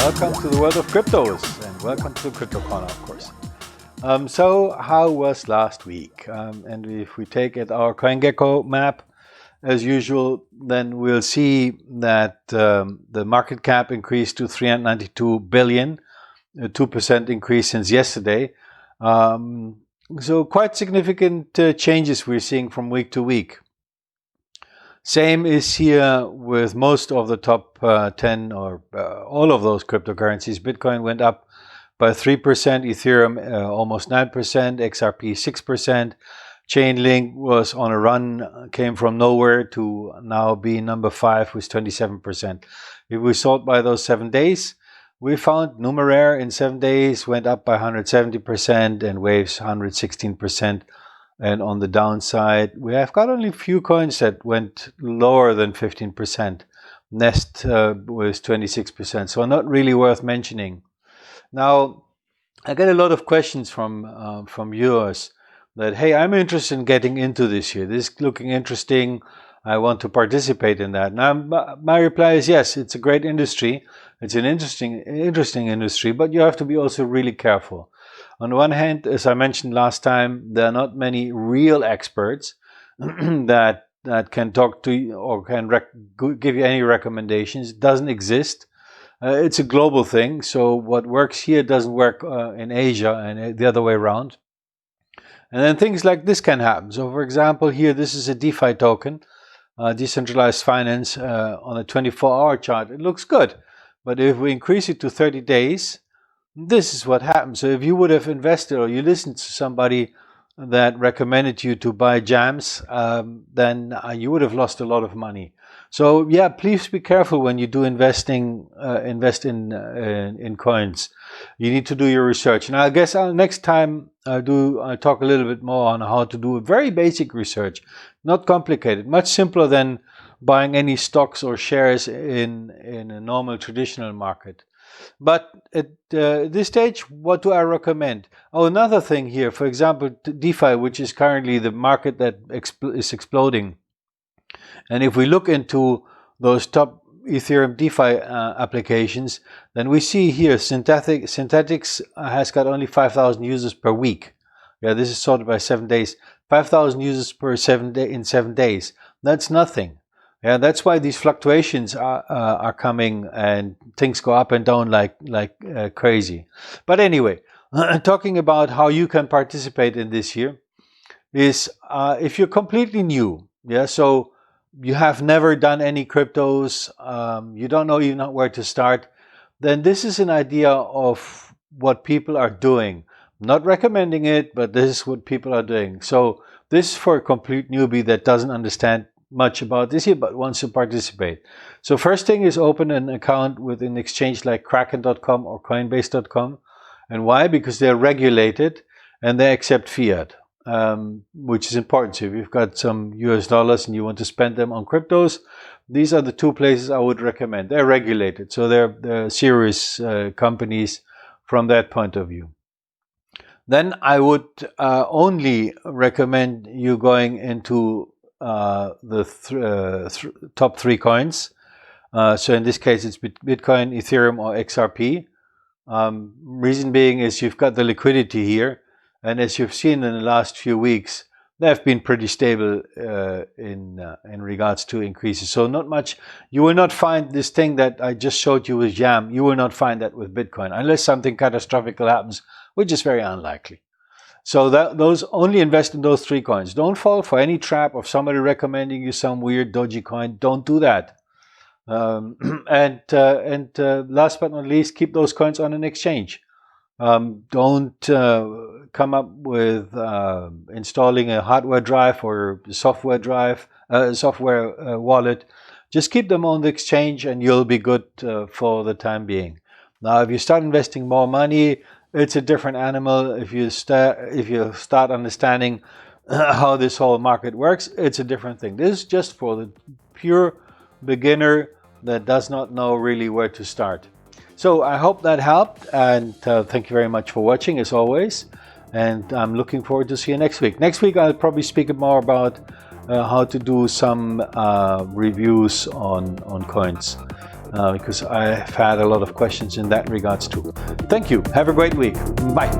Welcome to the world of cryptos and welcome to Crypto Corner, of course. So how was last week? And if we take it our CoinGecko map, as usual, then we'll see that the market cap increased to 392 billion, a 2% increase since yesterday. So quite significant changes we're seeing from week to week. Same is here with most of the top 10 or all of those cryptocurrencies. Bitcoin went up by 3%, Ethereum almost 9%, XRP 6%. Chainlink was on a run, came from nowhere to now be number 5 with 27%. If we sort by those 7 days, we found Numeraire in 7 days went up by 170% and Waves 116%. And on the downside, we have got only a few coins that went lower than 15%. Nest was 26%, so not really worth mentioning. Now, I get a lot of questions from viewers that, hey, I'm interested in getting into this here. This is looking interesting. I want to participate in that. Now, my reply is yes, it's a great industry. It's an interesting industry, but you have to be also really careful. On the one hand, as I mentioned last time, there are not many real experts that can talk to you or can give you any recommendations. It doesn't exist. It's a global thing, so what works here doesn't work in Asia and the other way around. And then things like this can happen. So for example, here, this is a DeFi token, decentralized finance on a 24-hour chart. It looks good, but if we increase it to 30 days, this is what happens. So if you would have invested or you listened to somebody that recommended you to buy jams, then you would have lost a lot of money. So yeah, please be careful when you do invest in coins. You need to do your research. And I guess next time I'll talk a little bit more on how to do a very basic research, not complicated, much simpler than buying any stocks or shares in a normal traditional market. But at this stage, what do I recommend? Oh, another thing here, for example, DeFi, which is currently the market that is exploding. And if we look into those top Ethereum DeFi applications, then we see here Synthetics has got only 5,000 users per week. Yeah, this is sorted by 7 days. 5,000 users per 7 in 7 days. That's nothing. Yeah, that's why these fluctuations are coming and things go up and down like crazy. But anyway, talking about how you can participate in this here is if you're completely new, yeah, so you have never done any cryptos, you don't know even where to start, then this is an idea of what people are doing. I'm not recommending it, but this is what people are doing. So this is for a complete newbie that doesn't understand much about this here but wants to participate. So first thing is open an account with an exchange like Kraken.com or Coinbase.com. And why? Because they're regulated and they accept fiat, which is important. So if you've got some US dollars and you want to spend them on cryptos, these are the two places I would recommend. They're regulated, so they're serious companies from that point of view. Then I would only recommend you going into the top 3 coins. So in this case, it's Bitcoin, Ethereum, or XRP. Reason being is you've got the liquidity here. And as you've seen in the last few weeks, they have been pretty stable in regards to increases. So not much. You will not find this thing that I just showed you with Jam. You will not find that with Bitcoin unless something catastrophic happens, which is very unlikely. So those only invest in those 3 coins. Don't fall for any trap of somebody recommending you some weird dodgy coin. Don't do that. And last but not least, keep those coins on an exchange. Don't come up with installing a hardware drive or software drive, software wallet. Just keep them on the exchange and you'll be good for the time being. Now, if you start investing more money, it's a different animal. If you start understanding how this whole market works, it's a different thing. This is just for the pure beginner that does not know really where to start. So I hope that helped, and thank you very much for watching as always. And I'm looking forward to see you next week. Next week I'll probably speak more about how to do some reviews on coins. because I've had a lot of questions in that regards too. Thank you. Have a great week. Bye.